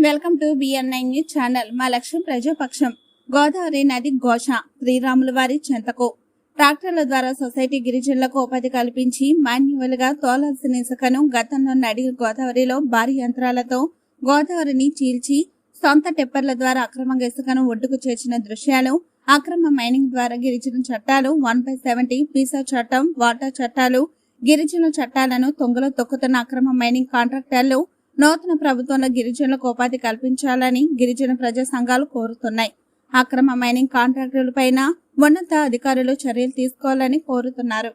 Welcome to బిఎన్9 news channel. మా లక్ష్యం ప్రజాపక్షం. గోదావరి నది ఘోష శ్రీరాముల వారి చెంతకు ట్రాక్టర్ల ద్వారా సొసైటీ గిరిజనులకు ఉపాధి కల్పించి మాన్యువల్ గా తోలాల్సిన ఇసుకను గతంలో నడి గోదావరిలో భారీ యంత్రాలతో గోదావరిని చీల్చి సొంత టెప్పర్ల ద్వారా అక్రమంగా ఇసుకను ఒడ్డుకు చేర్చిన దృశ్యాలు, అక్రమ మైనింగ్ ద్వారా గిరిజన చట్టాలు 1/70, పీసా చట్టం, వాటా చట్టాలు, గిరిజనుల చట్టాలను తొంగలో తొక్కుతున్న అక్రమ మైనింగ్ కాంట్రాక్టర్లు నూతన ప్రభుత్వంలో గిరిజనులకు ఉపాధి కల్పించాలని గిరిజన ప్రజా సంఘాలు కోరుతున్నాయి. అక్రమ మైనింగ్ కాంట్రాక్టులపైన ఉన్నత అధికారులు చర్యలు తీసుకోవాలని కోరుతున్నారు.